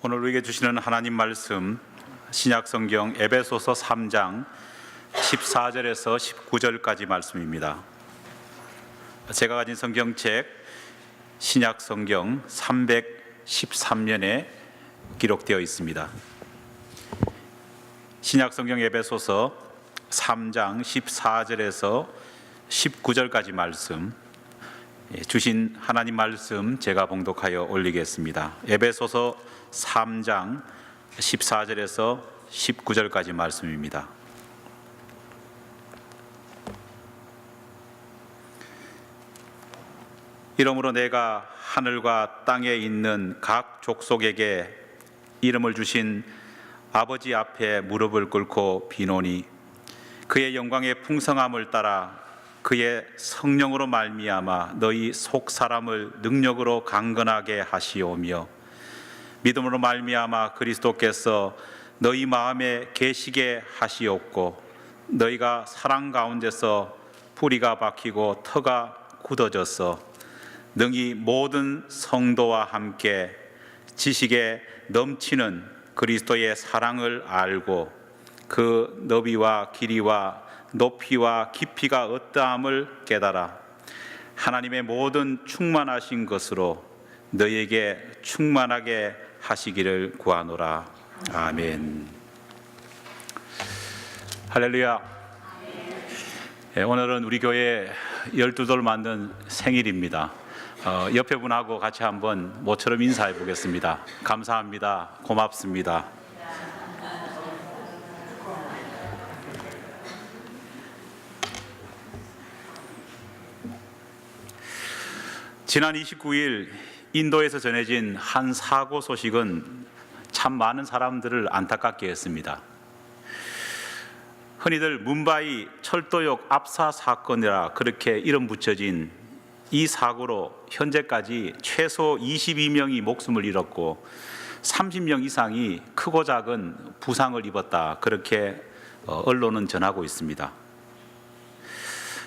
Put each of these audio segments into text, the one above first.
오늘 우리에게 주시는 하나님 말씀, 신약성경 에베소서 3장 14절에서 19절까지 말씀입니다. 제가 가진 성경책 신약성경 313면에 기록되어 있습니다. 신약성경 에베소서 3장 14절에서 19절까지 말씀, 주신 하나님 말씀 제가 봉독하여 올리겠습니다. 에베소서 3장 14절에서 19절까지 말씀입니다. 이러므로 내가 하늘과 땅에 있는 각 족속에게 이름을 주신 아버지 앞에 무릎을 꿇고 비노니 그의 영광의 풍성함을 따라 그의 성령으로 말미암아 너희 속 사람을 능력으로 강건하게 하시오며 믿음으로 말미암아 그리스도께서 너희 마음에 계시게 하시옵고 너희가 사랑 가운데서 뿌리가 박히고 터가 굳어져서 능히 모든 성도와 함께 지식에 넘치는 그리스도의 사랑을 알고 그 너비와 길이와 높이와 깊이가 어떠함을 깨달아 하나님의 모든 충만하신 것으로 너희에게 충만하게 하시기를 구하노라. 아멘. 할렐루야. 오늘은 우리 교회 12돌 만든 생일입니다. 옆에 분하고 같이 한번 모처럼 인사해 보겠습니다. 감사합니다. 고맙습니다. 지난 29일 인도에서 전해진 한 사고 소식은 참 많은 사람들을 안타깝게 했습니다. 흔히들 뭄바이 철도역 압사 사건이라 그렇게 이름 붙여진 이 사고로 현재까지 최소 22명이 목숨을 잃었고 30명 이상이 크고 작은 부상을 입었다, 그렇게 언론은 전하고 있습니다.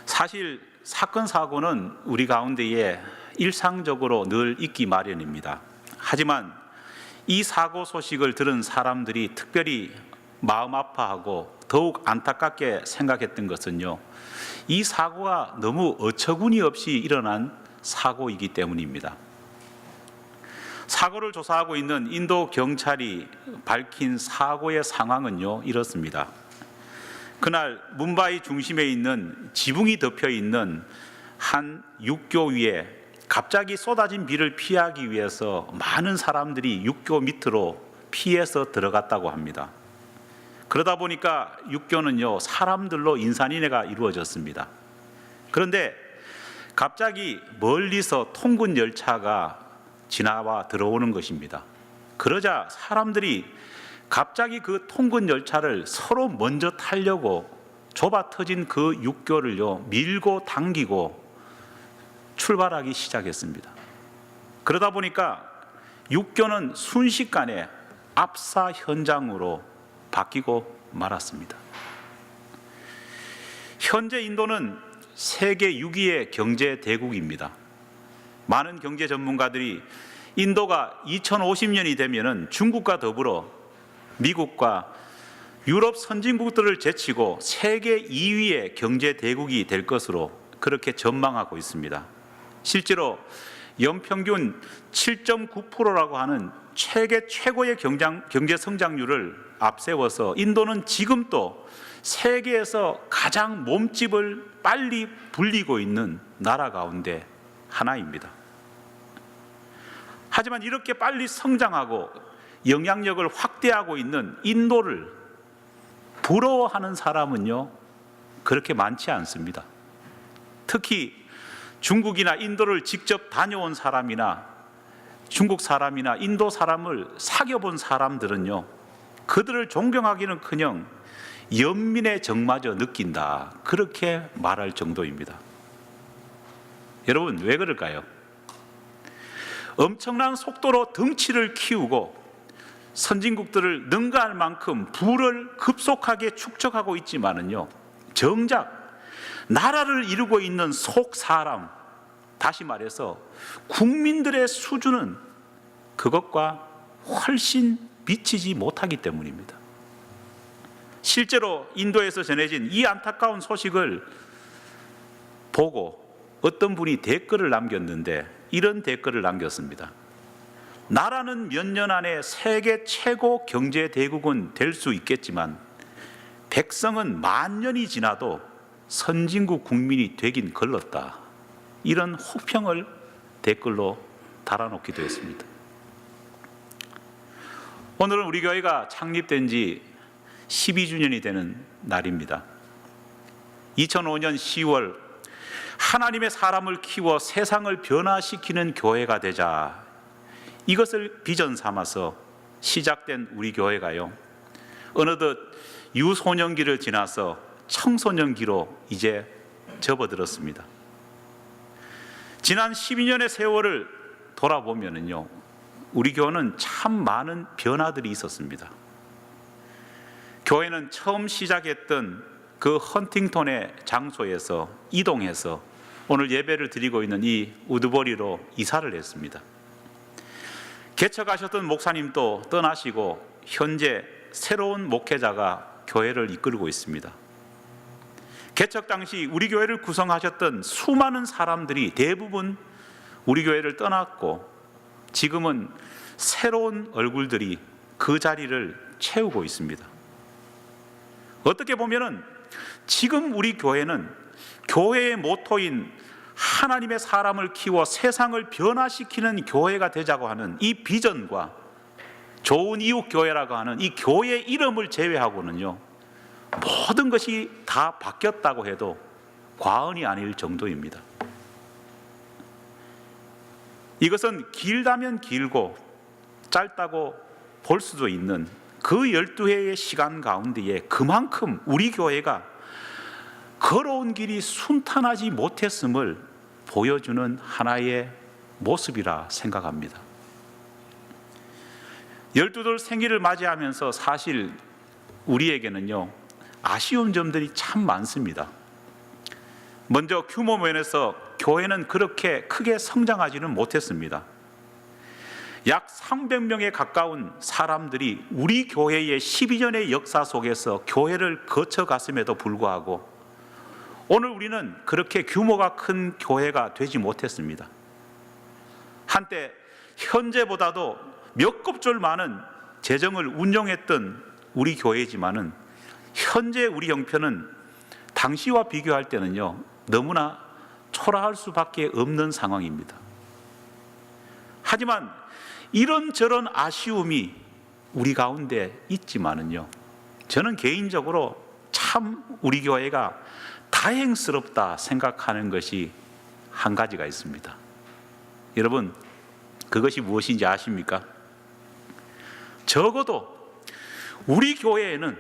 사실 사건 사고는 우리 가운데에 일상적으로 늘 있기 마련입니다. 하지만 이 사고 소식을 들은 사람들이 특별히 마음 아파하고 더욱 안타깝게 생각했던 것은요, 이 사고가 너무 어처구니 없이 일어난 사고이기 때문입니다. 사고를 조사하고 있는 인도 경찰이 밝힌 사고의 상황은요, 이렇습니다. 그날 뭄바이 중심에 있는 지붕이 덮여 있는 한 육교 위에 갑자기 쏟아진 비를 피하기 위해서 많은 사람들이 육교 밑으로 피해서 들어갔다고 합니다. 그러다 보니까 육교는요, 사람들로 인산인해가 이루어졌습니다. 그런데 갑자기 멀리서 통근 열차가 지나와 들어오는 것입니다. 그러자 사람들이 갑자기 그 통근 열차를 서로 먼저 타려고 좁아 터진 그 육교를요, 밀고 당기고 출발하기 시작했습니다. 그러다 보니까 육교는 순식간에 압사 현장으로 바뀌고 말았습니다. 현재 인도는 세계 6위의 경제 대국입니다. 많은 경제 전문가들이 인도가 2050년이 되면은 중국과 더불어 미국과 유럽 선진국들을 제치고 세계 2위의 경제 대국이 될 것으로 그렇게 전망하고 있습니다. 실제로 연평균 7.9%라고 하는 세계 최고의 경제 성장률을 앞세워서 인도는 지금 또 세계에서 가장 몸집을 빨리 불리고 있는 나라 가운데 하나입니다. 하지만 이렇게 빨리 성장하고 영향력을 확대하고 있는 인도를 부러워하는 사람은요, 그렇게 많지 않습니다. 특히 중국이나 인도를 직접 다녀온 사람이나 중국 사람이나 인도 사람을 사귀어 본 사람들은요, 그들을 존경하기는커녕 연민의 정마저 느낀다, 그렇게 말할 정도입니다. 여러분, 왜 그럴까요? 엄청난 속도로 덩치를 키우고 선진국들을 능가할 만큼 부를 급속하게 축적하고 있지만은요, 정작 나라를 이루고 있는 속 사람, 다시 말해서 국민들의 수준은 그것과 훨씬 미치지 못하기 때문입니다. 실제로 인도에서 전해진 이 안타까운 소식을 보고 어떤 분이 댓글을 남겼는데 이런 댓글을 남겼습니다. 나라는 몇 년 안에 세계 최고 경제 대국은 될 수 있겠지만 백성은 만 년이 지나도 선진국 국민이 되긴 걸렀다. 이런 혹평을 댓글로 달아놓기도 했습니다. 오늘은 우리 교회가 창립된 지 12주년이 되는 날입니다. 2005년 10월 하나님의 사람을 키워 세상을 변화시키는 교회가 되자, 이것을 비전 삼아서 시작된 우리 교회가요, 어느덧 유소년기를 지나서 청소년기로 이제 접어들었습니다. 지난 12년의 세월을 돌아보면요, 우리 교회는 참 많은 변화들이 있었습니다. 교회는 처음 시작했던 그 헌팅턴의 장소에서 이동해서 오늘 예배를 드리고 있는 이 우드버리로 이사를 했습니다. 개척하셨던 목사님도 떠나시고 현재 새로운 목회자가 교회를 이끌고 있습니다. 개척 당시 우리 교회를 구성하셨던 수많은 사람들이 대부분 우리 교회를 떠났고 지금은 새로운 얼굴들이 그 자리를 채우고 있습니다. 어떻게 보면은 지금 우리 교회는 교회의 모토인 하나님의 사람을 키워 세상을 변화시키는 교회가 되자고 하는 이 비전과 좋은 이웃 교회라고 하는 이 교회 이름을 제외하고는요, 모든 것이 다 바뀌었다고 해도 과언이 아닐 정도입니다. 이것은 길다면 길고 짧다고 볼 수도 있는 그 12회의 시간 가운데에 그만큼 우리 교회가 걸어온 길이 순탄하지 못했음을 보여주는 하나의 모습이라 생각합니다. 12돌 생일을 맞이하면서 사실 우리에게는요, 아쉬운 점들이 참 많습니다. 먼저 규모 면에서 교회는 그렇게 크게 성장하지는 못했습니다. 약 300명에 가까운 사람들이 우리 교회의 12년의 역사 속에서 교회를 거쳐갔음에도 불구하고 오늘 우리는 그렇게 규모가 큰 교회가 되지 못했습니다. 한때 현재보다도 몇 곱절 많은 재정을 운용했던 우리 교회지만은 현재 우리 형편은 당시와 비교할 때는요, 너무나 초라할 수밖에 없는 상황입니다. 하지만 이런저런 아쉬움이 우리 가운데 있지만은요, 저는 개인적으로 참 우리 교회가 다행스럽다 생각하는 것이 한 가지가 있습니다. 여러분, 그것이 무엇인지 아십니까? 적어도 우리 교회에는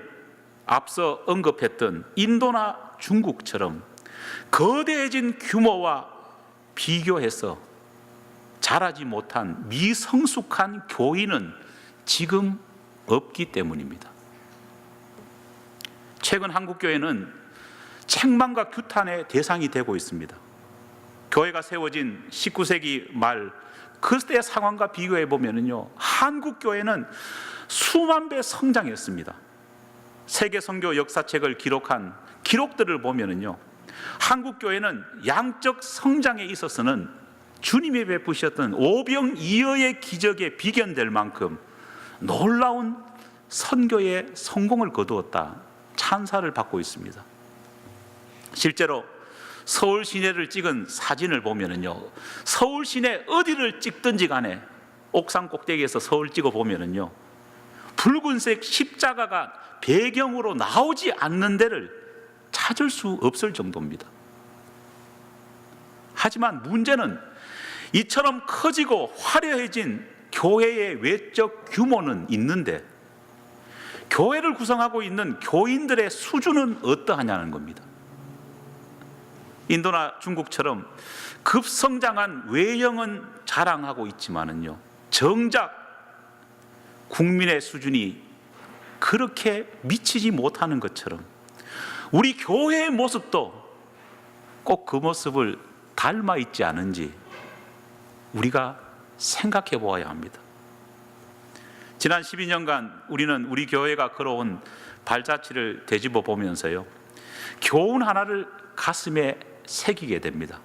앞서 언급했던 인도나 중국처럼 거대해진 규모와 비교해서 자라지 못한 미성숙한 교인은 지금 없기 때문입니다. 최근 한국교회는 책망과 규탄의 대상이 되고 있습니다. 교회가 세워진 19세기 말 그때 상황과 비교해 보면요, 한국교회는 수만 배 성장했습니다. 세계 선교 역사책을 기록한 기록들을 보면요, 한국교회는 양적 성장에 있어서는 주님이 베푸셨던 오병이어의 기적에 비견될 만큼 놀라운 선교의 성공을 거두었다, 찬사를 받고 있습니다. 실제로 서울 시내를 찍은 사진을 보면은요, 서울 시내 어디를 찍든지 간에 옥상 꼭대기에서 서울 찍어 보면은요, 붉은색 십자가가 배경으로 나오지 않는 데를 찾을 수 없을 정도입니다. 하지만 문제는 이처럼 커지고 화려해진 교회의 외적 규모는 있는데 교회를 구성하고 있는 교인들의 수준은 어떠하냐는 겁니다. 인도나 중국처럼 급성장한 외형은 자랑하고 있지만은요, 정작 국민의 수준이 그렇게 미치지 못하는 것처럼 우리 교회의 모습도 꼭 그 모습을 닮아 있지 않은지 우리가 생각해 보아야 합니다. 지난 12년간 우리는 우리 교회가 걸어온 발자취를 되짚어 보면서요, 교훈 하나를 가슴에 새기게 됩니다.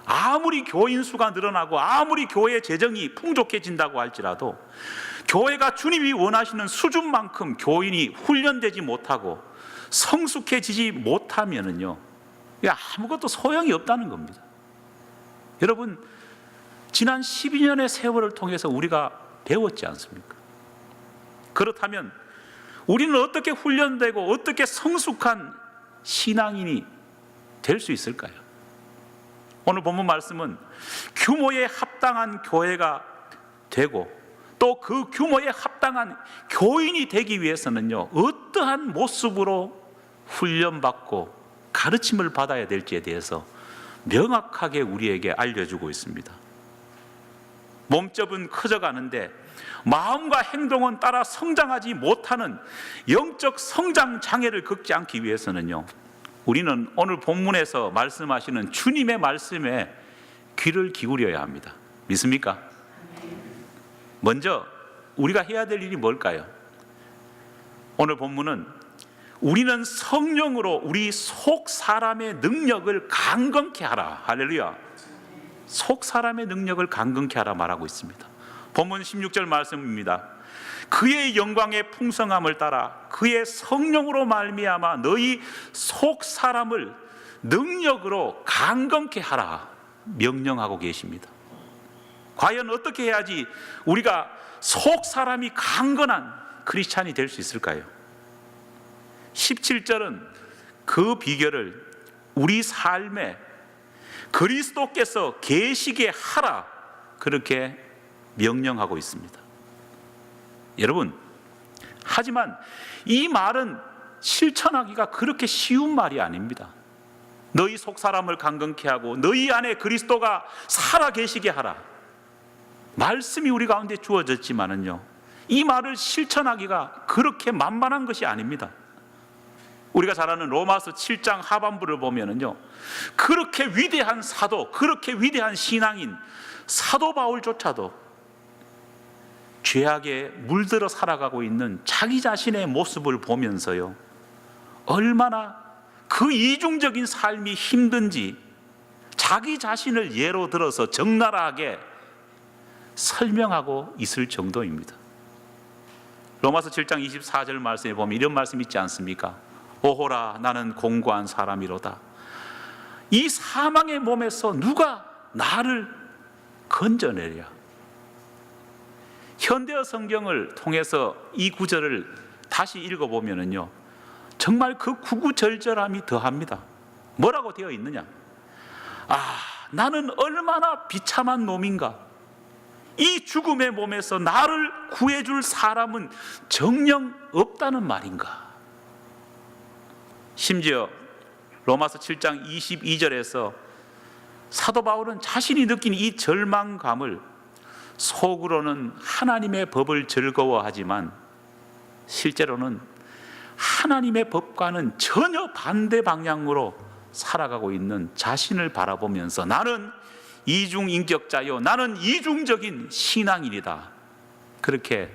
아무리 교인 수가 늘어나고 아무리 교회 재정이 풍족해진다고 할지라도 교회가 주님이 원하시는 수준만큼 교인이 훈련되지 못하고 성숙해지지 못하면은요, 아무것도 소용이 없다는 겁니다. 여러분, 지난 12년의 세월을 통해서 우리가 배웠지 않습니까? 그렇다면 우리는 어떻게 훈련되고 어떻게 성숙한 신앙인이 될 수 있을까요? 오늘 본문 말씀은 규모에 합당한 교회가 되고 또 그 규모에 합당한 교인이 되기 위해서는요, 어떠한 모습으로 훈련받고 가르침을 받아야 될지에 대해서 명확하게 우리에게 알려주고 있습니다. 몸집은 커져가는데 마음과 행동은 따라 성장하지 못하는 영적 성장 장애를 겪지 않기 위해서는요, 우리는 오늘 본문에서 말씀하시는 주님의 말씀에 귀를 기울여야 합니다. 믿습니까? 먼저 우리가 해야 될 일이 뭘까요? 오늘 본문은 우리는 성령으로 우리 속 사람의 능력을 강건케 하라. 할렐루야. 속 사람의 능력을 강건케 하라 말하고 있습니다. 본문 16절 말씀입니다. 그의 영광의 풍성함을 따라 그의 성령으로 말미암아 너희 속 사람을 능력으로 강건케 하라 명령하고 계십니다. 과연 어떻게 해야지 우리가 속 사람이 강건한 크리스찬이 될 수 있을까요? 17절은 그 비결을 우리 삶에 그리스도께서 계시게 하라 그렇게 명령하고 있습니다. 여러분, 하지만 이 말은 실천하기가 그렇게 쉬운 말이 아닙니다. 너희 속 사람을 강건케 하고 너희 안에 그리스도가 살아 계시게 하라. 말씀이 우리 가운데 주어졌지만은요, 이 말을 실천하기가 그렇게 만만한 것이 아닙니다. 우리가 잘 아는 로마서 7장 하반부를 보면은요, 그렇게 위대한 사도, 그렇게 위대한 신앙인 사도 바울조차도 죄악에 물들어 살아가고 있는 자기 자신의 모습을 보면서요, 얼마나 그 이중적인 삶이 힘든지 자기 자신을 예로 들어서 적나라하게 설명하고 있을 정도입니다. 로마서 7장 24절 말씀에 보면 이런 말씀 있지 않습니까? 오호라 나는 공고한 사람이로다. 이 사망의 몸에서 누가 나를 건져내랴. 현대어 성경을 통해서 이 구절을 다시 읽어보면요, 정말 그 구구절절함이 더합니다. 뭐라고 되어 있느냐? 나는 얼마나 비참한 놈인가. 이 죽음의 몸에서 나를 구해줄 사람은 정녕 없다는 말인가. 심지어 로마서 7장 22절에서 사도 바울은 자신이 느낀 이 절망감을 속으로는 하나님의 법을 즐거워하지만 실제로는 하나님의 법과는 전혀 반대 방향으로 살아가고 있는 자신을 바라보면서 나는 이중인격자요, 나는 이중적인 신앙인이다, 그렇게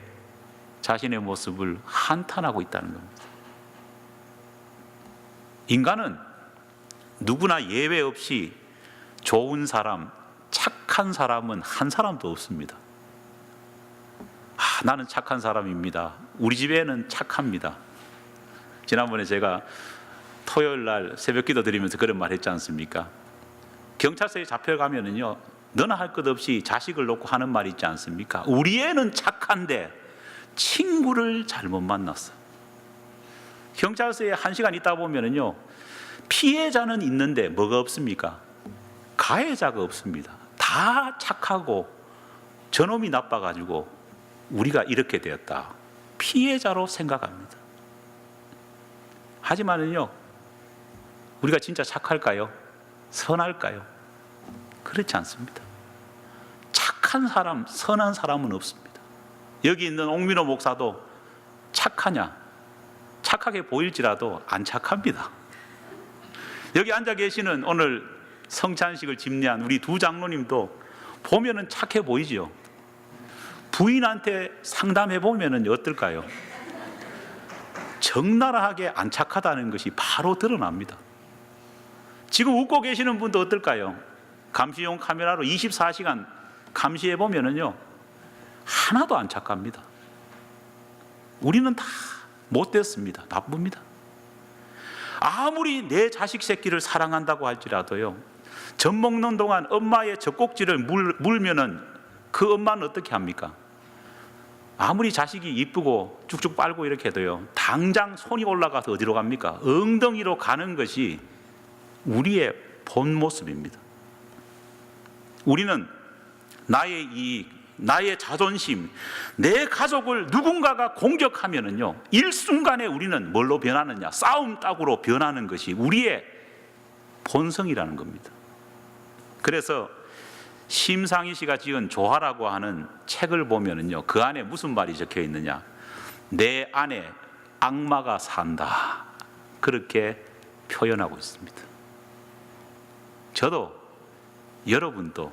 자신의 모습을 한탄하고 있다는 겁니다. 인간은 누구나 예외 없이 좋은 사람, 착한 사람은 한 사람도 없습니다. 나는 착한 사람입니다. 우리 집에는 착합니다. 지난번에 제가 토요일 날 새벽 기도 드리면서 그런 말 했지 않습니까? 경찰서에 잡혀가면은요, 너나 할 것 없이 자식을 놓고 하는 말 있지 않습니까? 우리 애는 착한데 친구를 잘못 만났어. 경찰서에 1시간 있다 보면은요, 피해자는 있는데 뭐가 없습니까? 가해자가 없습니다. 다 착하고 저놈이 나빠가지고 우리가 이렇게 되었다, 피해자로 생각합니다. 하지만은요, 우리가 진짜 착할까요? 선할까요? 그렇지 않습니다. 착한 사람, 선한 사람은 없습니다. 여기 있는 옥민호 목사도 착하냐? 착하게 보일지라도 안 착합니다. 여기 앉아 계시는 오늘 성찬식을 집례한 우리 두 장로님도 보면은 착해 보이죠. 부인한테 상담해 보면은 어떨까요? 적나라하게 안 착하다는 것이 바로 드러납니다. 지금 웃고 계시는 분도 어떨까요? 감시용 카메라로 24시간 감시해 보면은요, 하나도 안 착합니다. 우리는 다 못됐습니다. 나쁩니다. 아무리 내 자식 새끼를 사랑한다고 할지라도요, 젖 먹는 동안 엄마의 젖꼭지를 물면은 그 엄마는 어떻게 합니까? 아무리 자식이 이쁘고 쭉쭉 빨고 이렇게 해도요, 당장 손이 올라가서 어디로 갑니까? 엉덩이로 가는 것이 우리의 본 모습입니다. 우리는 나의 이익, 나의 자존심, 내 가족을 누군가가 공격하면은요, 일순간에 우리는 뭘로 변하느냐? 싸움 따구로 변하는 것이 우리의 본성이라는 겁니다. 그래서 심상희 씨가 지은 조화라고 하는 책을 보면은요, 그 안에 무슨 말이 적혀 있느냐? 내 안에 악마가 산다, 그렇게 표현하고 있습니다. 저도 여러분도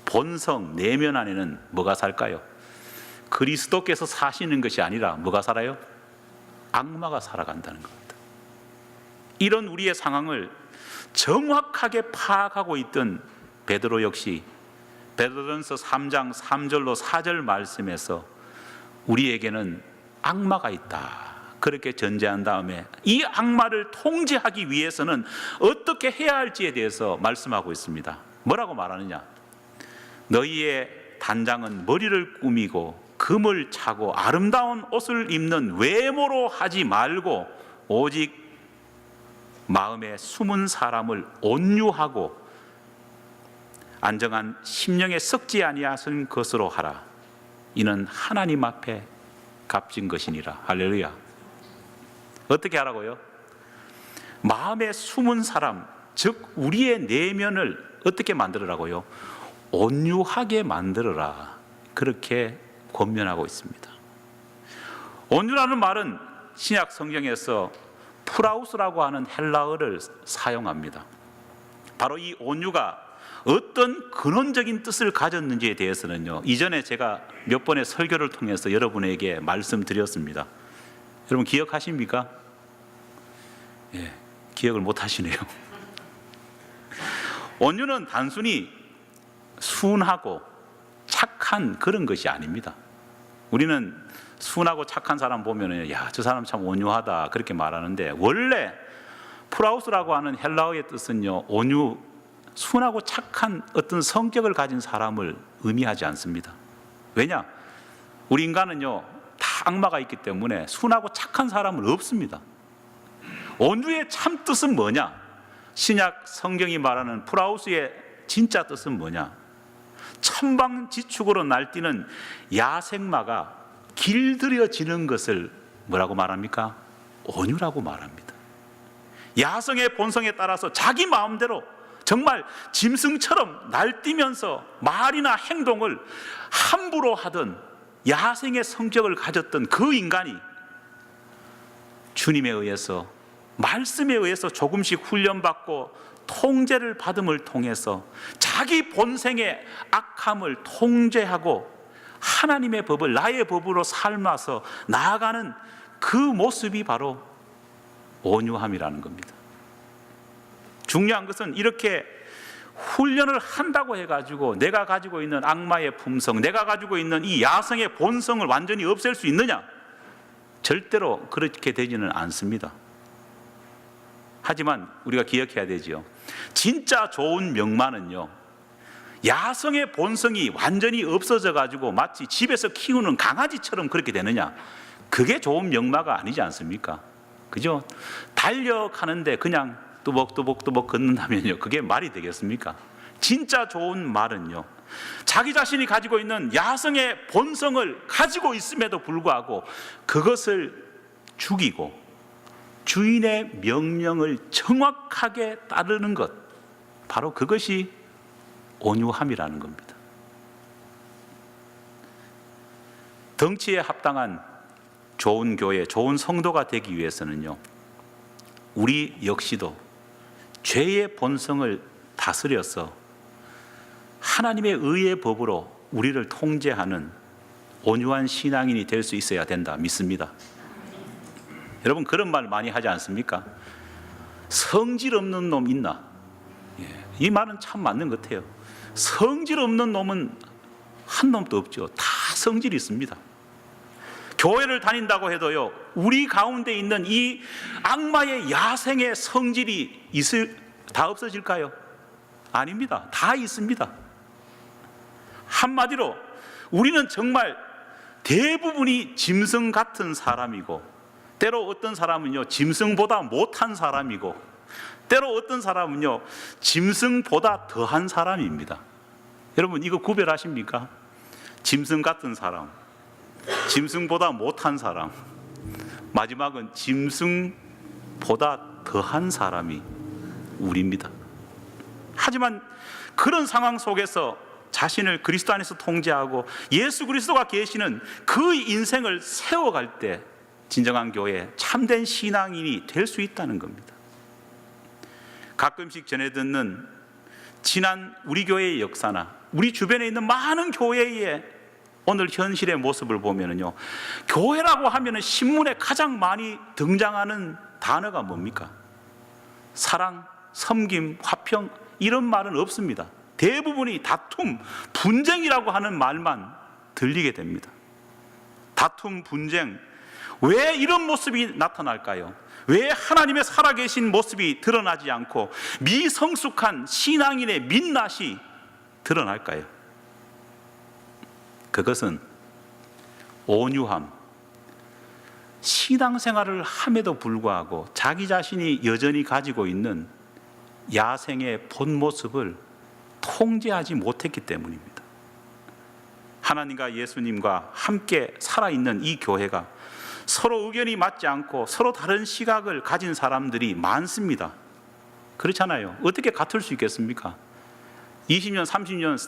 본성 내면 안에는 뭐가 살까요? 그리스도께서 사시는 것이 아니라 뭐가 살아요? 악마가 살아간다는 겁니다. 이런 우리의 상황을 정확하게 파악하고 있던 베드로 역시 베드로전서 3장 3절로 4절 말씀에서 우리에게는 악마가 있다, 그렇게 전제한 다음에 이 악마를 통제하기 위해서는 어떻게 해야 할지에 대해서 말씀하고 있습니다. 뭐라고 말하느냐? 너희의 단장은 머리를 꾸미고 금을 차고 아름다운 옷을 입는 외모로 하지 말고 오직 마음에 숨은 사람을 온유하고 안정한 심령에 썩지 아니하신 것으로 하라. 이는 하나님 앞에 값진 것이니라. 할렐루야. 어떻게 하라고요? 마음에 숨은 사람, 즉 우리의 내면을 어떻게 만들으라고요? 온유하게 만들어라, 그렇게 권면하고 있습니다. 온유라는 말은 신약 성경에서 프라우스라고 하는 헬라어를 사용합니다. 바로 이 온유가 어떤 근원적인 뜻을 가졌는지에 대해서는요, 이전에 제가 몇 번의 설교를 통해서 여러분에게 말씀드렸습니다. 여러분 기억하십니까? 예, 기억을 못 하시네요. 온유는 단순히 순하고 착한 그런 것이 아닙니다. 우리는 순하고 착한 사람 보면 야, 저 사람 참 온유하다, 그렇게 말하는데, 원래 프라우스라고 하는 헬라어의 뜻은요, 온유, 순하고 착한 어떤 성격을 가진 사람을 의미하지 않습니다. 왜냐? 우리 인간은요, 다 악마가 있기 때문에 순하고 착한 사람은 없습니다. 온유의 참 뜻은 뭐냐? 신약 성경이 말하는 프라우스의 진짜 뜻은 뭐냐? 천방지축으로 날뛰는 야생마가 길들여지는 것을 뭐라고 말합니까? 온유라고 말합니다. 야성의 본성에 따라서 자기 마음대로 정말 짐승처럼 날뛰면서 말이나 행동을 함부로 하던 야생의 성격을 가졌던 그 인간이 주님에 의해서, 말씀에 의해서 조금씩 훈련받고 통제를 받음을 통해서 자기 본생의 악함을 통제하고 하나님의 법을 나의 법으로 삶아서 나아가는 그 모습이 바로 온유함이라는 겁니다. 중요한 것은 이렇게 훈련을 한다고 해가지고 내가 가지고 있는 악마의 품성, 내가 가지고 있는 이 야성의 본성을 완전히 없앨 수 있느냐? 절대로 그렇게 되지는 않습니다. 하지만 우리가 기억해야 되죠. 진짜 좋은 명마는요, 야성의 본성이 완전히 없어져 가지고 마치 집에서 키우는 강아지처럼 그렇게 되느냐? 그게 좋은 명마가 아니지 않습니까? 그죠? 달려가는데 그냥 뚜벅뚜벅뚜벅 걷는다면요, 그게 말이 되겠습니까? 진짜 좋은 말은요, 자기 자신이 가지고 있는 야성의 본성을 가지고 있음에도 불구하고 그것을 죽이고 주인의 명령을 정확하게 따르는 것, 바로 그것이 온유함이라는 겁니다. 덩치에 합당한 좋은 교회, 좋은 성도가 되기 위해서는요, 우리 역시도 죄의 본성을 다스려서 하나님의 의의 법으로 우리를 통제하는 온유한 신앙인이 될 수 있어야 된다 믿습니다. 여러분 그런 말 많이 하지 않습니까? 성질 없는 놈 있나? 이 말은 참 맞는 것 같아요. 성질 없는 놈은 한 놈도 없죠. 다 성질이 있습니다. 교회를 다닌다고 해도요, 우리 가운데 있는 이 악마의 야생의 성질이 다 없어질까요? 아닙니다. 다 있습니다. 한마디로 우리는 정말 대부분이 짐승 같은 사람이고, 때로 어떤 사람은요 짐승보다 못한 사람이고, 때로 어떤 사람은요 짐승보다 더한 사람입니다. 여러분 이거 구별하십니까? 짐승 같은 사람, 짐승보다 못한 사람, 마지막은 짐승보다 더한 사람이 우리입니다. 하지만 그런 상황 속에서 자신을 그리스도 안에서 통제하고 예수 그리스도가 계시는 그 인생을 세워갈 때 진정한 교회, 참된 신앙인이 될 수 있다는 겁니다. 가끔씩 전해 듣는 지난 우리 교회의 역사나 우리 주변에 있는 많은 교회의 오늘 현실의 모습을 보면요, 교회라고 하면 신문에 가장 많이 등장하는 단어가 뭡니까? 사랑, 섬김, 화평, 이런 말은 없습니다. 대부분이 다툼, 분쟁이라고 하는 말만 들리게 됩니다. 다툼, 분쟁, 왜 이런 모습이 나타날까요? 왜 하나님의 살아계신 모습이 드러나지 않고 미성숙한 신앙인의 민낯이 드러날까요? 그것은 온유함, 신앙생활을 함에도 불구하고 자기 자신이 여전히 가지고 있는 야생의 본 모습을 통제하지 못했기 때문입니다. 하나님과 예수님과 함께 살아있는 이 교회가 서로 의견이 맞지 않고 서로 다른 시각을 가진 사람들이 많습니다. 그렇잖아요. 어떻게 같을 수 있겠습니까? 20년, 30년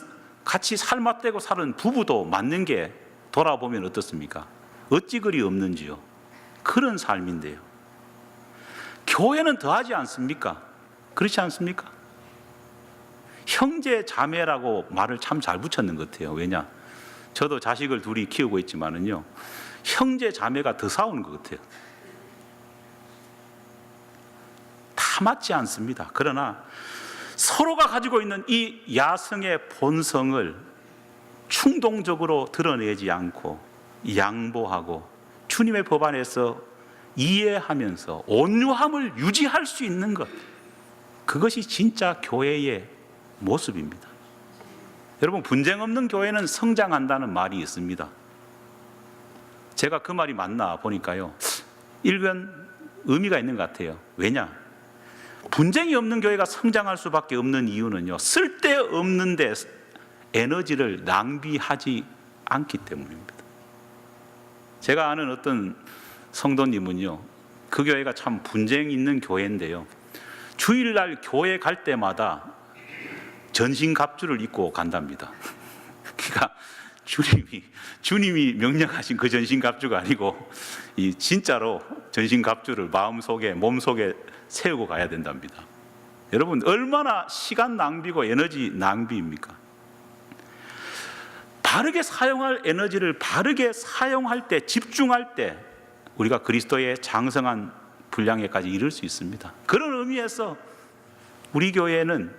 같이 살맛대고 사는 부부도 맞는 게 돌아보면 어떻습니까? 어찌 그리 없는지요. 그런 삶인데요, 교회는 더하지 않습니까? 그렇지 않습니까? 형제 자매라고 말을 참 잘 붙였는 것 같아요. 왜냐? 저도 자식을 둘이 키우고 있지만은요, 형제 자매가 더 싸우는 것 같아요. 다 맞지 않습니다. 그러나 서로가 가지고 있는 이 야성의 본성을 충동적으로 드러내지 않고 양보하고 주님의 법 안에서 이해하면서 온유함을 유지할 수 있는 것, 그것이 진짜 교회의 모습입니다. 여러분, 분쟁 없는 교회는 성장한다는 말이 있습니다. 제가 그 말이 맞나 보니까요, 일견 의미가 있는 것 같아요. 왜냐? 분쟁이 없는 교회가 성장할 수밖에 없는 이유는요, 쓸데없는 데 에너지를 낭비하지 않기 때문입니다. 제가 아는 어떤 성도님은요, 그 교회가 참 분쟁 있는 교회인데요, 주일날 교회 갈 때마다 전신갑주를 입고 간답니다. 그러니까 주님이 명령하신 그 전신갑주가 아니고 이 진짜로 전신갑주를 마음속에 몸속에 세우고 가야 된답니다. 여러분, 얼마나 시간 낭비고 에너지 낭비입니까? 바르게 사용할 에너지를 바르게 사용할 때, 집중할 때 우리가 그리스도의 장성한 분량에까지 이를 수 있습니다. 그런 의미에서 우리 교회는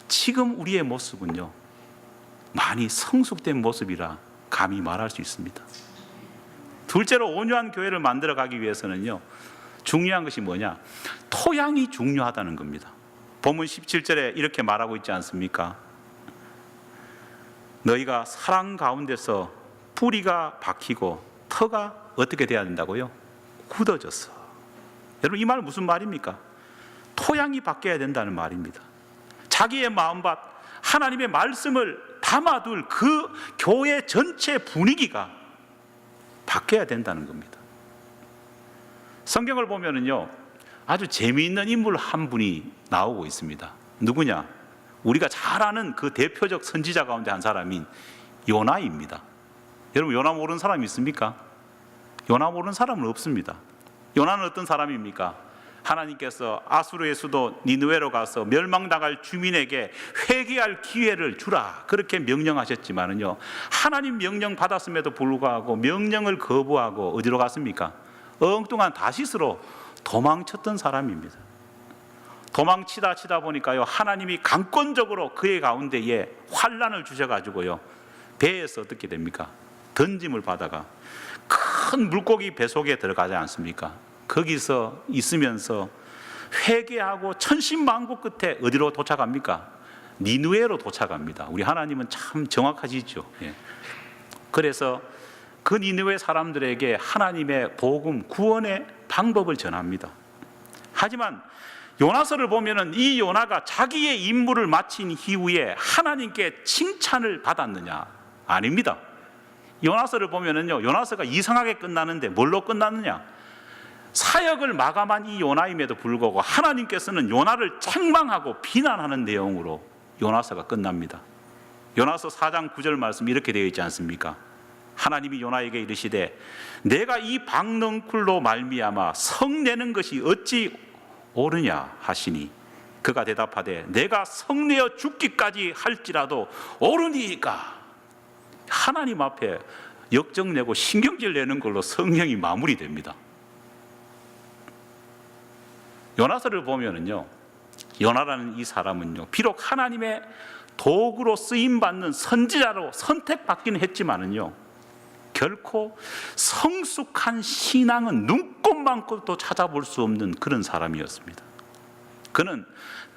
지금 우리의 모습은요, 많이 성숙된 모습이라 감히 말할 수 있습니다. 둘째로, 온유한 교회를 만들어가기 위해서는요, 중요한 것이 뭐냐? 토양이 중요하다는 겁니다. 본문 17절에 이렇게 말하고 있지 않습니까? 너희가 사랑 가운데서 뿌리가 박히고 터가 어떻게 돼야 된다고요? 굳어졌어. 여러분, 이 말 무슨 말입니까? 토양이 바뀌어야 된다는 말입니다. 자기의 마음밭, 하나님의 말씀을 담아둘 그 교회 전체 분위기가 바뀌어야 된다는 겁니다. 성경을 보면은요, 아주 재미있는 인물 한 분이 나오고 있습니다. 누구냐? 우리가 잘 아는 그 대표적 선지자 가운데 한 사람인 요나입니다. 여러분, 요나 모르는 사람이 있습니까? 요나 모르는 사람은 없습니다. 요나는 어떤 사람입니까? 하나님께서 아수르의 수도 니느웨로 가서 멸망당할 주민에게 회개할 기회를 주라 그렇게 명령하셨지만은요, 하나님 명령 받았음에도 불구하고 명령을 거부하고 어디로 갔습니까? 엉뚱한 다시스로 도망쳤던 사람입니다. 도망치다 보니까요, 하나님이 강권적으로 그의 가운데에 환난을 주셔가지고요, 배에서 어떻게 됩니까? 던짐을 받아가 큰 물고기 배 속에 들어가지 않습니까? 거기서 있으면서 회개하고 천신만고 끝에 어디로 도착합니까? 니느웨로 도착합니다. 우리 하나님은 참 정확하시죠. 예. 그래서 그 니느웨 사람들에게 하나님의 복음, 구원의 방법을 전합니다. 하지만 요나서를 보면은 이 요나가 자기의 임무를 마친 이후에 하나님께 칭찬을 받았느냐? 아닙니다. 요나서를 보면은요, 요나서가 이상하게 끝나는데 뭘로 끝났느냐? 사역을 마감한 이 요나임에도 불구하고 하나님께서는 요나를 책망하고 비난하는 내용으로 요나서가 끝납니다. 요나서 4장 9절 말씀 이렇게 되어 있지 않습니까? 하나님이 요나에게 이르시되 내가 이 박넝쿨로 말미암아 성내는 것이 어찌 옳으냐 하시니 그가 대답하되 내가 성내어 죽기까지 할지라도 옳으니까. 하나님 앞에 역정내고 신경질 내는 걸로 성경이 마무리됩니다. 요나서를 보면은요, 요나라는 이 사람은요, 비록 하나님의 도구로 쓰임받는 선지자로 선택받기는 했지만은요, 결코 성숙한 신앙은 눈꼽만큼도 찾아볼 수 없는 그런 사람이었습니다. 그는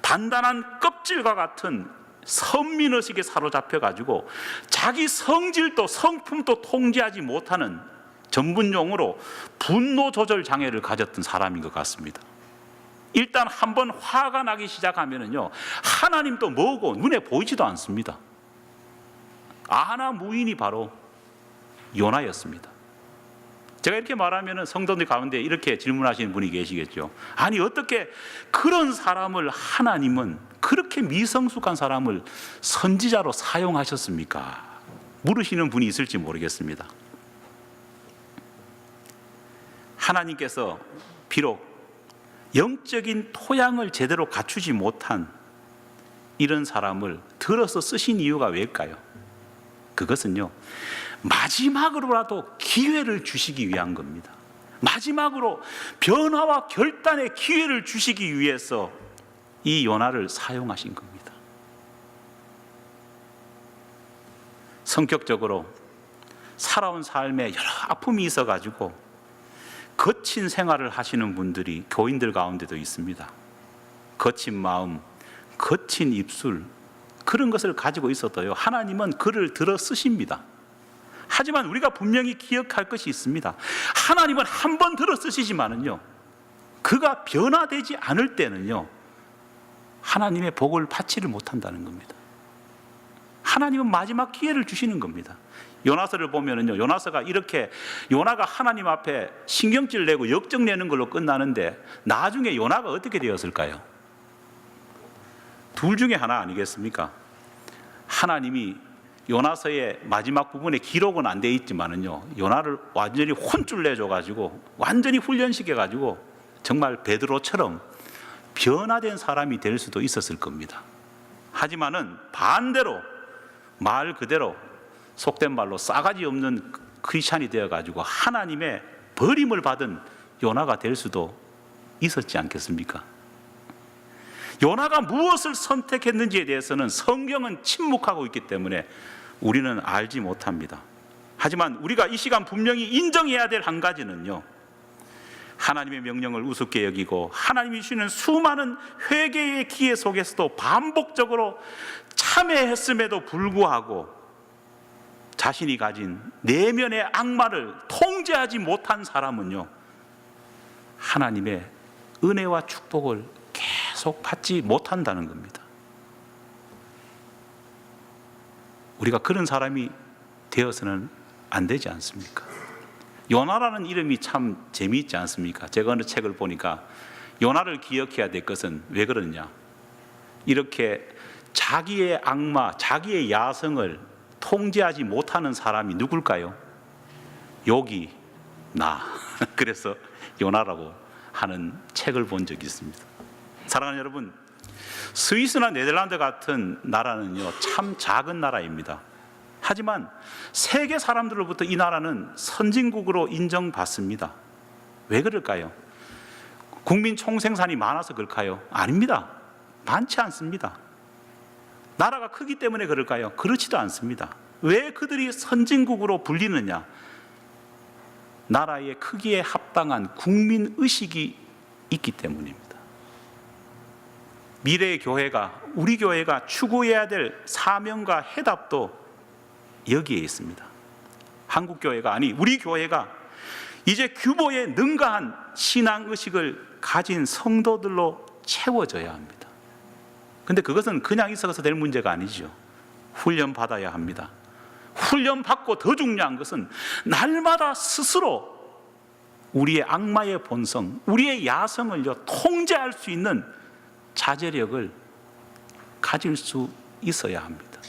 단단한 껍질과 같은 선민의식에 사로잡혀가지고 자기 성질도 성품도 통제하지 못하는 전문용어로 분노 조절 장애를 가졌던 사람인 것 같습니다. 일단 한번 화가 나기 시작하면은요, 하나님도 뭐고 눈에 보이지도 않습니다. 아나 무인이 바로 요나였습니다. 제가 이렇게 말하면은 성도들 가운데 이렇게 질문하시는 분이 계시겠죠. 아니, 어떻게 그런 사람을 하나님은, 그렇게 미성숙한 사람을 선지자로 사용하셨습니까? 물으시는 분이 있을지 모르겠습니다. 하나님께서 비록 영적인 토양을 제대로 갖추지 못한 이런 사람을 들어서 쓰신 이유가 왜일까요? 그것은요, 마지막으로라도 기회를 주시기 위한 겁니다. 마지막으로 변화와 결단의 기회를 주시기 위해서 이 요나를 사용하신 겁니다. 성격적으로 살아온 삶에 여러 아픔이 있어가지고 거친 생활을 하시는 분들이 교인들 가운데도 있습니다. 거친 마음, 거친 입술, 그런 것을 가지고 있어도요, 하나님은 그를 들어 쓰십니다. 하지만 우리가 분명히 기억할 것이 있습니다. 하나님은 한 번 들어 쓰시지만은요, 그가 변화되지 않을 때는요, 하나님의 복을 받지를 못한다는 겁니다. 하나님은 마지막 기회를 주시는 겁니다. 요나서를 보면은요, 요나서가 이렇게 요나가 하나님 앞에 신경질 내고 역정 내는 걸로 끝나는데 나중에 요나가 어떻게 되었을까요? 둘 중에 하나 아니겠습니까? 하나님이 요나서의 마지막 부분에 기록은 안 돼 있지만은요, 요나를 완전히 혼쭐 내줘가지고 완전히 훈련시켜가지고 정말 베드로처럼 변화된 사람이 될 수도 있었을 겁니다. 하지만은 반대로 말 그대로 속된 말로 싸가지 없는 크리스찬이 되어가지고 하나님의 버림을 받은 요나가 될 수도 있었지 않겠습니까? 요나가 무엇을 선택했는지에 대해서는 성경은 침묵하고 있기 때문에 우리는 알지 못합니다. 하지만 우리가 이 시간 분명히 인정해야 될 한 가지는요, 하나님의 명령을 우습게 여기고 하나님이 주시는 수많은 회개의 기회 속에서도 반복적으로 참회했음에도 불구하고 자신이 가진 내면의 악마를 통제하지 못한 사람은요, 하나님의 은혜와 축복을 계속 받지 못한다는 겁니다. 우리가 그런 사람이 되어서는 안 되지 않습니까? 요나라는 이름이 참 재미있지 않습니까? 제가 어느 책을 보니까 요나를 기억해야 될 것은 왜 그러냐, 이렇게 자기의 악마, 자기의 야성을 통제하지 못하는 사람이 누굴까요? 여기 나. 그래서 요나라고 하는 책을 본 적이 있습니다. 사랑하는 여러분, 스위스나 네덜란드 같은 나라는요, 참 작은 나라입니다. 하지만 세계 사람들로부터 이 나라는 선진국으로 인정받습니다. 왜 그럴까요? 국민 총생산이 많아서 그럴까요? 아닙니다. 많지 않습니다. 나라가 크기 때문에 그럴까요? 그렇지도 않습니다. 왜 그들이 선진국으로 불리느냐? 나라의 크기에 합당한 국민의식이 있기 때문입니다. 미래의 교회가, 우리 교회가 추구해야 될 사명과 해답도 여기에 있습니다. 한국 교회가, 아니 우리 교회가 이제 규모에 능가한 신앙의식을 가진 성도들로 채워져야 합니다. 근데 그것은 그냥 있어서 될 문제가 아니죠. 훈련 받아야 합니다. 훈련 받고 더 중요한 것은 날마다 스스로 우리의 악마의 본성, 우리의 야성을요 통제할 수 있는 자제력을 가질 수 있어야 합니다.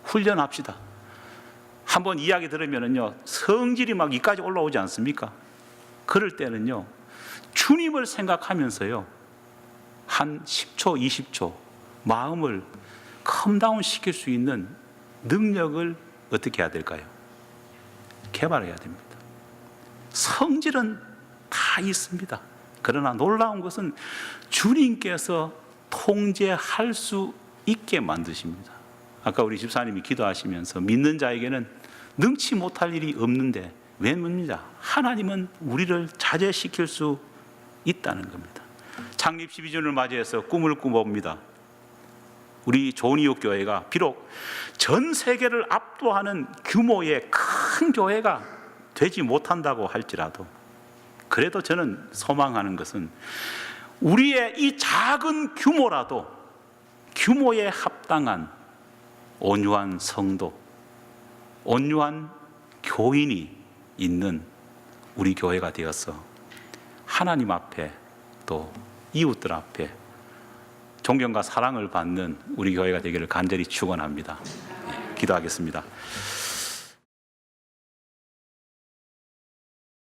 훈련합시다. 한번 이야기 들으면요 성질이 막 이까지 올라오지 않습니까? 그럴 때는요 주님을 생각하면서요 한 10초, 20초 마음을 컴다운 시킬 수 있는 능력을 어떻게 해야 될까요? 개발해야 됩니다. 성질은 다 있습니다. 그러나 놀라운 것은 주님께서 통제할 수 있게 만드십니다. 아까 우리 집사님이 기도하시면서 믿는 자에게는 능치 못할 일이 없는데 왜 묻느냐? 하나님은 우리를 자제시킬 수 있다는 겁니다. 창립 12주년을 맞이해서 꿈을 꾸봅니다. 우리 좋은이웃 교회가 비록 전 세계를 압도하는 규모의 큰 교회가 되지 못한다고 할지라도 그래도 저는 소망하는 것은 우리의 이 작은 규모라도 규모에 합당한 온유한 성도, 온유한 교인이 있는 우리 교회가 되어서 하나님 앞에 또 이웃들 앞에 존경과 사랑을 받는 우리 교회가 되기를 간절히 축원합니다. 기도하겠습니다.